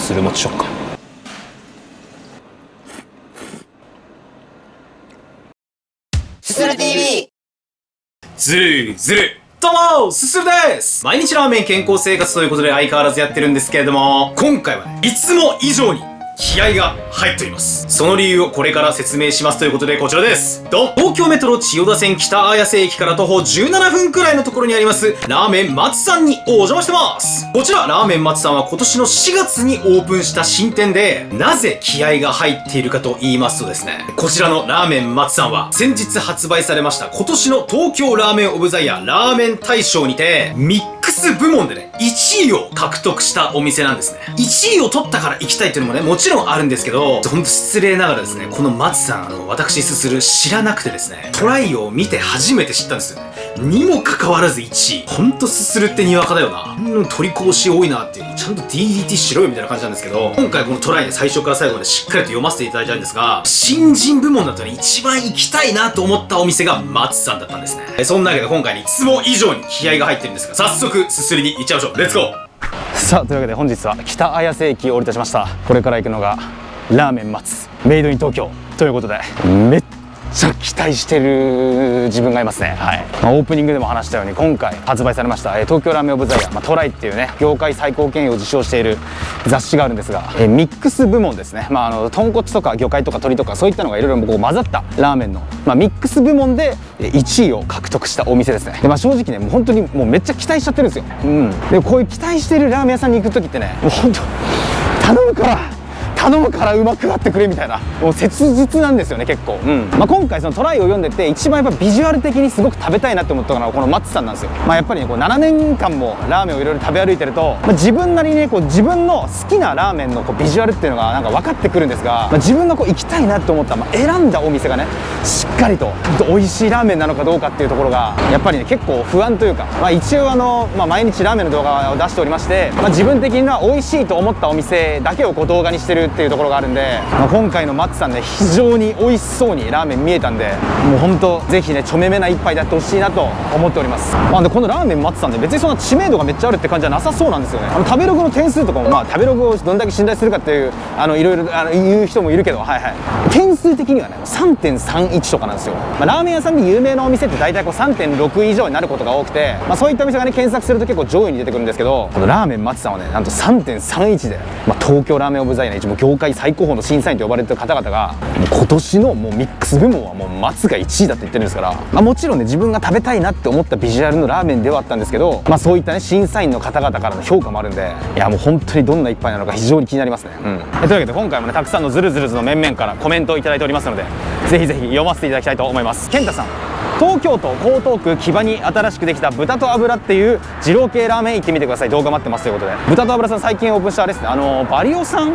する餅食感。すする TV。 ずるずる。どうも、すするです。毎日ラーメン健康生活ということで相変わらずやってるんですけれども、今回はね、いつも以上に気合が入っております。その理由をこれから説明しますということで、こちらです。ドン。東京メトロ千代田線北綾瀬駅から徒歩17分くらいのところにあります、ラーメン松さんにお邪魔してます。こちら、ラーメン松さんは今年の4月にオープンした新店で、なぜ気合が入っているかと言いますとですね、こちらのラーメン松さんは、先日発売されました今年の東京ラーメンオブザイヤーラーメン大賞にて、ミックス部門でね、1位を獲得したお店なんですね。1位を取ったから行きたいっていうのもね、もちろんあるんですけど、ほんと失礼ながらですね、この松さん、私すする知らなくてですね、トライを見て初めて知ったんですよね。にもかかわらず1位。ほんとすするってにわかだよな。取りこぼし多いなっていう。ちゃんと DDT しろよみたいな感じなんですけど、今回このトライで最初から最後までしっかりと読ませていただいたんですが、新人部門だったら一番行きたいなと思ったお店が松さんだったんですね。そんなわけで今回いつも以上に気合が入ってるんですが、早速すすりに行っちゃいましょう。レッツゴー。さあ、というわけで本日は北綾瀬駅を降り立ちました。これから行くのがラーメン松メイドイン東京ということで、めっちゃ期待してる自分がいますね。はい。オープニングでも話したように、今回発売されました東京ラーメンオブザイヤー、トライっていうね、業界最高権威を受賞している雑誌があるんですが、ミックス部門ですね。豚骨とか魚介とか鶏とかそういったのがいろいろこう混ざったラーメンの、ミックス部門で1位を獲得したお店ですね。で、正直ね、もう本当にもうめっちゃ期待しちゃってるんですよ。で、こういう期待してるラーメン屋さんに行く時ってね、もう本当頼むからうまくなってくれみたいな、もう切実なんですよね、結構。今回そのトライを読んでて一番やっぱビジュアル的にすごく食べたいなって思ったのがこの松さんなんですよ。やっぱりね、こう7年間もラーメンをいろいろ食べ歩いてると、自分なりにね、こう自分の好きなラーメンのこうビジュアルっていうのがなんか分かってくるんですが、自分がこう行きたいなって思った、選んだお店がね、しっかりと美味しいラーメンなのかどうかっていうところがやっぱりね、結構不安というか、一応毎日ラーメンの動画を出しておりまして、自分的には美味しいと思ったお店だけをこう動画にしてるっていうところがあるんで、今回の松さんね、非常に美味しそうにラーメン見えたんで、もう本当ぜひね、ちょめめな一杯でやってほしいなと思っております。で、このラーメン松さんって別にそんな知名度がめっちゃあるって感じじゃなさそうなんですよね。食べログの点数とかも、食べログをどんだけ信頼するかっていういろいろ言う人もいるけど、点数的にはね 3.31 とかなんですよ。ラーメン屋さんで有名なお店って大体こう 3.6 以上になることが多くて、そういったお店がね、検索すると結構上位に出てくるんですけど、このラーメン松さんはね、なんと 3.31 で、東京ラーメンオブザイヤーの一応業界最高峰の審査員と呼ばれてる方々が、今年のもうミックス部門はもう松が1位だって言ってるんですから、もちろんね、自分が食べたいなって思ったビジュアルのラーメンではあったんですけど、そういったね、審査員の方々からの評価もあるんで、いやもう本当にどんな一杯なのか非常に気になりますね。というわけで今回もね、たくさんのズルズルズの面々からコメントをいただいておりますので、ぜひぜひ読ませていただきたいと思います。健太さん、東京都江東区木場に新しくできた豚と油っていう二郎系ラーメン行ってみてください。動画待ってますということで、豚と油さん最近オープンしたあれですね、バリオさん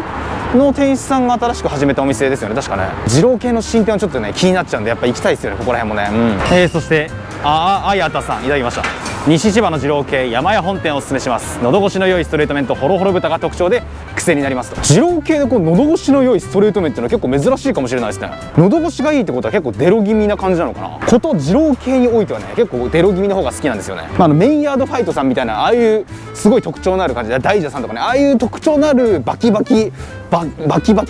の店主さんが新しく始めたお店ですよね、確かね。二郎系の新店はちょっとね、気になっちゃうんで、やっぱ行きたいですよね、ここら辺もね。そしてあやたさんいただきました。西千葉の二郎系山屋本店をおすすめします。喉越しの良いストレート麺とホロホロ豚が特徴で癖になりますと。二郎系でこう喉越しの良いストレート麺っていうのは結構珍しいかもしれないですね。喉越しがいいってことは結構デロ気味な感じなのかな。こと二郎系においてはね、結構デロ気味の方が好きなんですよね。メインヤードファイトさんみたいな、ああいうすごい特徴のある感じで、大蛇さんとかね、ああいう特徴のあるバキバキ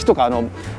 とか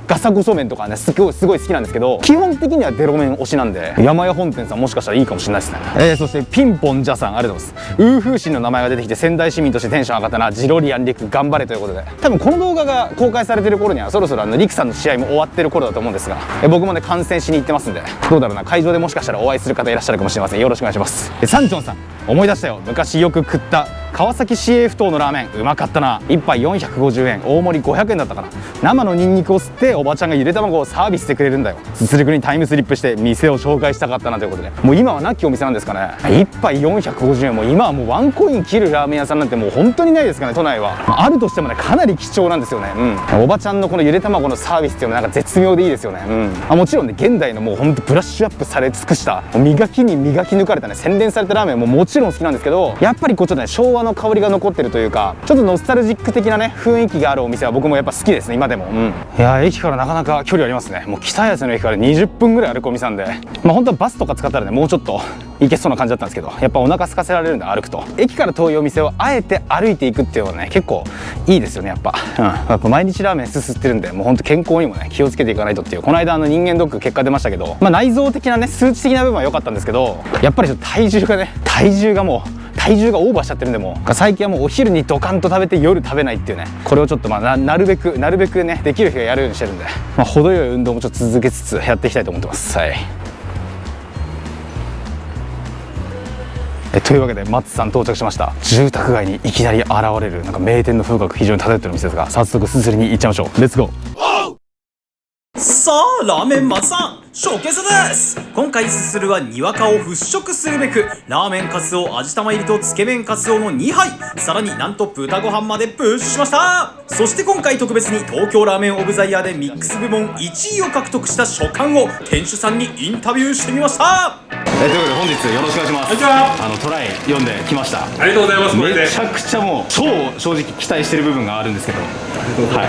ガサゴソ麺とかね、すごい好きなんですけど、基本的にはデロ麺推しなんで、山屋本店さんもしかしたらいいかもしれないですね。そしてピンポンジャさん、ありがとうございます。ウーフーシンの名前が出てきて仙台市民としてテンション上がったな、ジロリアンリク頑張れということで、多分この動画が公開されてる頃にはそろそろリクさんの試合も終わってる頃だと思うんですが、僕もね、観戦しに行ってますんで、どうだろうな、会場でもしかしたらお会いする方いらっしゃるかもしれません。よろしくお願いします。サンチョンさん、思い出したよ、昔よく食った川崎市営ふ頭のラーメンうまかったな。1杯450円、大盛り500円だったかな。生のニンニクを吸っておばちゃんがゆで卵をサービスしてくれるんだよ。すするくにタイムスリップして店を紹介したかったなということで、もう今はなきお店なんですかね。1杯450円、もう今はもうワンコイン切るラーメン屋さんなんてもう本当にないですかね、都内は。あるとしてもね、かなり貴重なんですよね。おばちゃんのこのゆで卵のサービスっていうのはなんか絶妙でいいですよね。もちろんね、現代のもうほんとブラッシュアップされ尽くした磨きに磨き抜かれたね、洗練されたラーメンももちろん好きなんですけど、やっぱりこうちょっとね、昭和の香りが残ってるというか、ちょっとノスタルジック的なね、雰囲気があるお店は僕もやっぱ好きですね、今でも。いやー、駅からなかなか距離ありますね。もう北綾瀬の駅から20分ぐらい歩くお店なんで、本当はバスとか使ったらね、もうちょっといけそうな感じだったんですけど、やっぱお腹空かせられるんで歩くと、駅から遠いお店をあえて歩いていくっていうのはね結構いいですよね。やっぱ毎日ラーメンすすってるんで、もうほんと健康にもね気をつけていかないとっていう。この間人間ドック結果出ましたけど、内臓的なね数値的な部分は良かったんですけど、やっぱりちょっと体重がオーバーしちゃってるんで、もう最近はもうお昼にドカンと食べて夜食べないっていうね、これをちょっとなるべくねできる日がやるようにしてるんで、程よい運動もちょっと続けつつやっていきたいと思ってます。はい。というわけで松さん到着しました。住宅街にいきなり現れるなんか名店の風格非常に漂ってる店ですが、早速すすりに行っちゃいましょう。レッツゴー。さあ、ラーメン松さん、ショーケースです。今回すするはにわかを払拭するべく、ラーメンカツオ味玉入りとつけ麺カツオの2杯、さらになんと豚ご飯までプッシュしました。そして今回特別に東京ラーメンオブザイヤーでミックス部門1位を獲得した書簡を店主さんにインタビューしてみました。ということで本日よろしくお願いします。こんにちは。トライ読んできました。ありがとうございます。これでめちゃくちゃもう超正直期待してる部分があるんですけど、は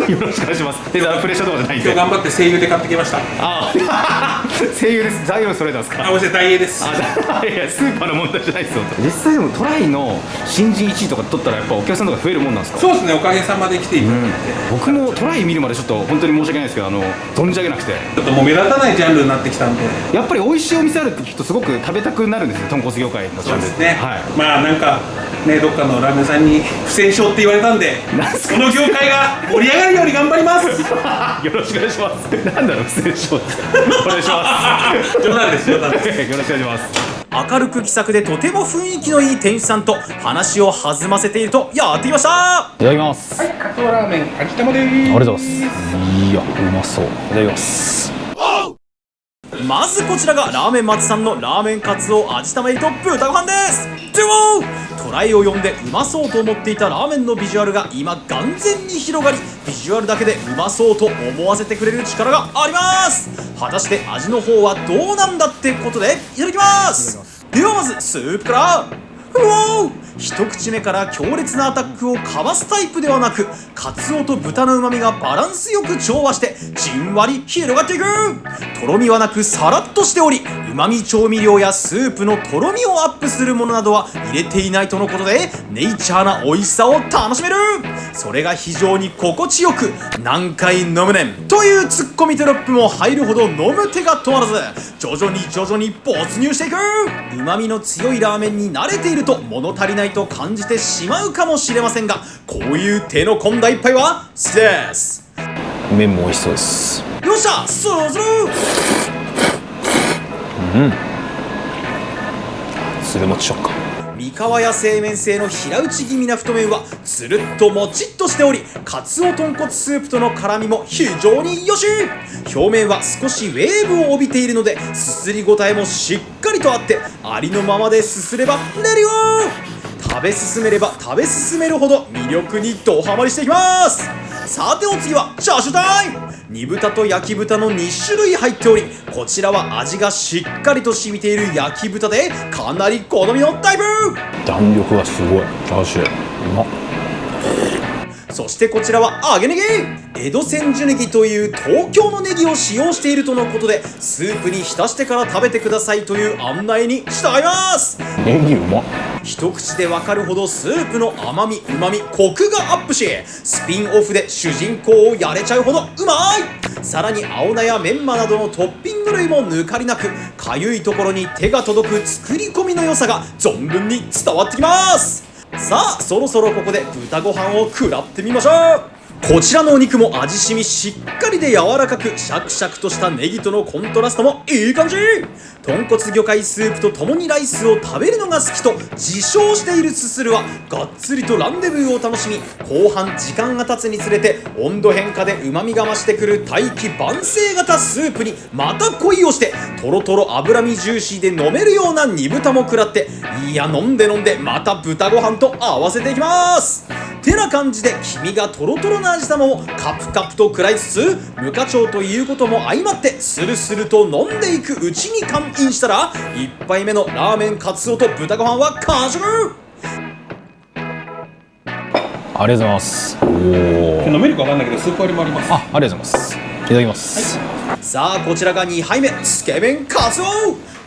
い、よろしくお願いします。でプレッシャーとかじゃないんで。今日頑張って声優で買ってきました。ああ声優です。材料揃えたんですか。あ、ごめんなさい、大英です。いやスーパーの問題じゃないですよ。実際でもトライの新人1位とか取ったらやっぱお客さんとか増えるもんなんですか。そうですね、おかげさまで来ていただいて、僕もトライ見るまでちょっと本当に申し訳ないですけど、存じ上げなくて、ちょっともう目立たないジャンルになってきたんで。やっぱり美味しいお店あるって聞くとすごく食べたくなるんですよ、豚骨業界のジャンル。そうですね、はい。まあなんかね、どっかのラーメンさんに不戦勝って言われたんで、この業界が盛り上がるように頑張ります。よろしくお願いします。なんだろう、不戦勝ってお願いします冗談です、冗談です。よろしくお願いします。明るく気さくでとても雰囲気のいい店主さんと話を弾ませているとやってきました。いただきます。はい、カツオラーメン味玉でありーす。がとうございます。いや、うまそう。いただきます。まずこちらがラーメン松さんのラーメンカツオ味玉入りと豚ご飯です。ではトライを読んでうまそうと思っていたラーメンのビジュアルが今眼前に広がり、ビジュアルだけでうまそうと思わせてくれる力があります。果たして味の方はどうなんだってことでいただきます。ではまずスープから。うおー、一口目から強烈なアタックをかわすタイプではなく、カツオと豚の旨味がバランスよく調和してじんわり広がっていく。とろみはなくさらっとしており、旨味調味料やスープのとろみをアップするものなどは入れていないとのことで、ネイチャーな美味しさを楽しめる。それが非常に心地よく、何回飲むねんというツッコミテロップも入るほど飲む手が止まらず、徐々に没入していく。旨味の強いラーメンに慣れていると物足りないと感じてしまうかもしれませんが、こういう手の込んだ一杯は好きです。麺も美味しそうです。よっしゃ、すずる。つるもち食感。三河屋製麺製の平打ち気味な太麺はつるっともちっとしており、カツオ豚骨スープとの絡みも非常によし。表面は少しウェーブを帯びているので、すすり応えもしっかりとあって、ありのままですすればレディオー。食べ進めれば食べ進めるほど魅力にドハマりしていきます。さてお次はチャーシュータイム。煮豚と焼き豚の2種類入っており、こちらは味がしっかりと染みている焼き豚でかなり好みのタイプ。弾力がすごい。チャーシューうまっ。そしてこちらは揚げネギ。江戸千住ネギという東京のネギを使用しているとのことで、スープに浸してから食べてくださいという案内に従います。ネギうまっ。一口でわかるほどスープの甘み、旨み、コクがアップし、スピンオフで主人公をやれちゃうほどうまい。さらに青菜やメンマなどのトッピング類も抜かりなく、かゆいところに手が届く作り込みの良さが存分に伝わってきます。さあ、そろそろここで豚ご飯を食らってみましょう。こちらのお肉も味しみしっかりで柔らかく、シャクシャクとしたネギとのコントラストもいい感じ。豚骨魚介スープと共にライスを食べるのが好きと自称しているすするは、がっつりとランデブーを楽しみ、後半時間が経つにつれて温度変化で旨味が増してくる大器晩成型スープにまた恋をして、トロトロ脂身ジューシーで飲めるような煮豚も食らって、いや飲んでまた豚ご飯と合わせていきます。てな感じで黄身がトロトロな味玉をカプカプと食らいつつ、無課長ということも相まってスルスルと飲んでいくうちに完飲したら、1杯目のラーメンカツオと豚ご飯は完食。ありがとうございます。おお。飲めるか分かんないけどスープ割りもあります。ありがとうございます。いただきます。さあこちらが2杯目、つけ麺カツオ。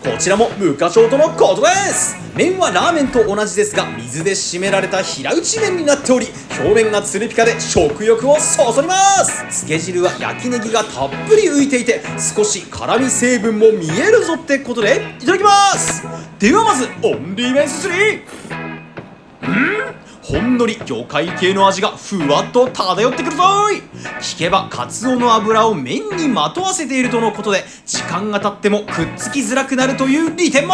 こちらも無花鳥とのことです。麺はラーメンと同じですが水で締められた平打ち麺になっており、表面がつるピカで食欲をそそります。つけ汁は焼きネギがたっぷり浮いていて少し辛味成分も見えるぞってことでいただきます。ではまずオンリー麺すすり。ほんのり魚介系の味がふわっと漂ってくるぞい。聞けばカツオの油を麺にまとわせているとのことで、時間が経ってもくっつきづらくなるという利点も。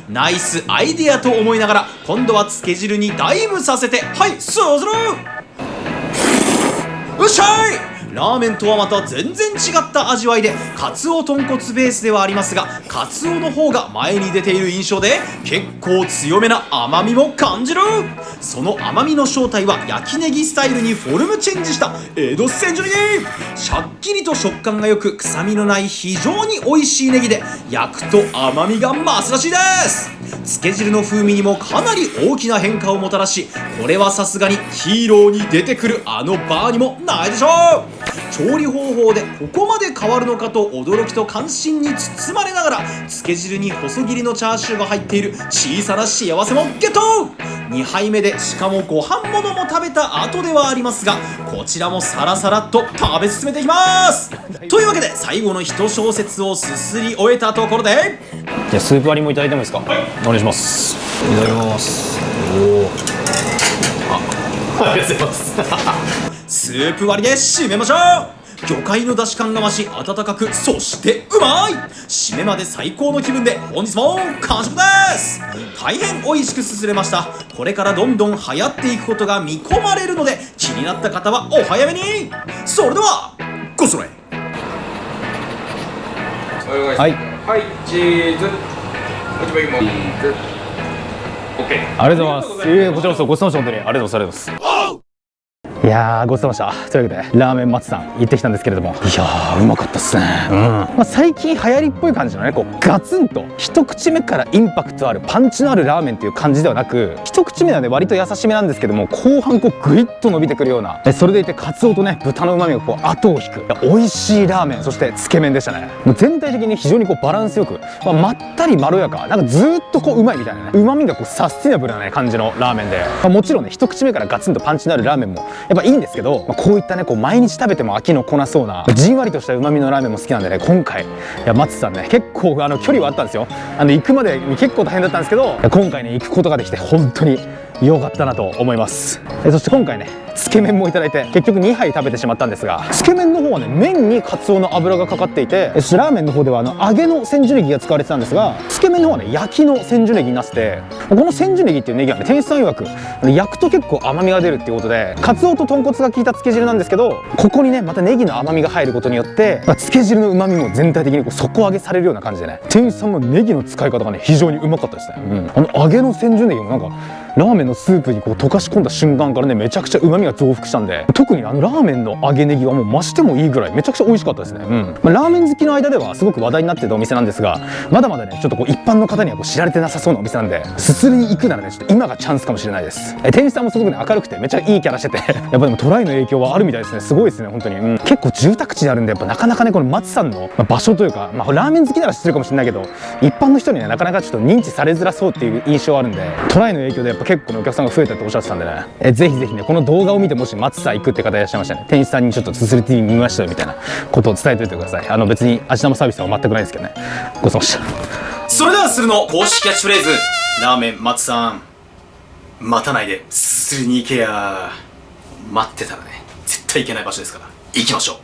ナイスアイデアと思いながら今度はつけ汁にダイブさせて、はいそうする。うっしゃい。ラーメンとはまた全然違った味わいで、カツオ豚骨ベースではありますがカツオの方が前に出ている印象で結構強めな甘みも感じる。その甘みの正体は焼きネギスタイルにフォルムチェンジした江戸千住ネギ。シャッキリと食感が良く臭みのない非常に美味しいネギで、焼くと甘みが増すらしいです。つけ汁の風味にもかなり大きな変化をもたらし、これはさすがにヒーローに出てくるあのバーにもないでしょう。調理方法でここまで変わるのかと驚きと関心に包まれながら、つけ汁に細切りのチャーシューが入っている小さな幸せもゲット。2杯目でしかもご飯物も食べた後ではありますが、こちらもサラサラっと食べ進めていきます。というわけで最後の1小節をすすり終えたところで、じゃあスープ割りもいただいてもいいですか？お願いします。いただきます。ありがとうございますスープ割りで締めましょう。魚介の出汁感が増し温かく、そしてうまい。締めまで最高の気分で本日も完食です。大変美味しくすすれました。これからどんどん流行っていくことが見込まれるので、気になった方はお早めに。それではごそれ。はい、はい、チーズ。もう一杯もチーズ。オッケー。ありがとうございます。こちらこそごちそうさまでした。本当にありがとうございます。いやーごちそうさまでした。というわけでラーメン松さん行ってきたんですけれども、いやーうまかったっすね。最近流行りっぽい感じのね、こうガツンと一口目からインパクトあるパンチのあるラーメンっていう感じではなく、一口目はね割と優しめなんですけども、後半こうグイッと伸びてくるような、それでいてカツオとね豚の旨味がこう後を引く美味しいラーメン、そしてつけ麺でしたね。もう全体的に非常にこうバランスよく、まったりまろやか、なんかずーっとこううまいみたいなね、旨味がこうサスティナブルなね感じのラーメンで、もちろんね一口目からガツンとパンチのあるラーメンもやっぱいいんですけど、こういったねこう毎日食べても飽きのこなそうなじんわりとした旨味のラーメンも好きなんでね、今回いや松さんね結構距離はあったんですよ。行くまで結構大変だったんですけど、今回ね行くことができて本当に良かったなと思います。そして今回ねつけ麺もいただいて結局2杯食べてしまったんですが、つけ麺の方はね麺にカツオの油がかかっていて、そしてラーメンの方では揚げの千住ネギが使われてたんですが、つけ麺の方はね焼きの千住ネギになってて、この千住ネギっていうネギはね店主さん曰く焼くと結構甘みが出るっていうことで、カツオと豚骨が効いたつけ汁なんですけど、ここにねまたネギの甘みが入ることによって、つけ汁の旨味も全体的にこう底上げされるような感じでね、店主さんのネギの使い方がね非常にうまかったですね。揚げの千住ネギもなんかラーメンのスープにこう溶かし込んだ瞬間からねめちゃくちゃ旨味が増幅したんで、特にラーメンの揚げネギはもう増してもいいぐらいめちゃくちゃ美味しかったですね。ラーメン好きの間ではすごく話題になってたお店なんですが、まだまだねちょっとこう一般の方にはこう知られてなさそうなお店なんで、すすりに行くならねちょっと今がチャンスかもしれないです。店員さんもすごくね明るくてめっちゃいいキャラしててやっぱでもトライの影響はあるみたいですね。すごいですね本当に。結構住宅地にあるんで、やっぱなかなかねこの松さんの場所というか、ラーメン好きなら知ってるかもしれないけど、一般の人にねなかなかちょっと認知されづらそうっていう印象はあるんで、トライの影響でやっぱ結構ねお客さんが増えたっておっしゃってたんでね、ぜひぜひねこの動画を見てもし松さん行くって方いらっしゃいましたね、店員さんにちょっとすすり TV 見ましたよみたいなことを伝えておいてください。別に味玉サービスは全くないですけどね。ごちそうさまでした。それではするの公式キャッチフレーズ、ラーメン松さん待たないですすりに行けや。待ってたらね絶対行けない場所ですから行きましょう。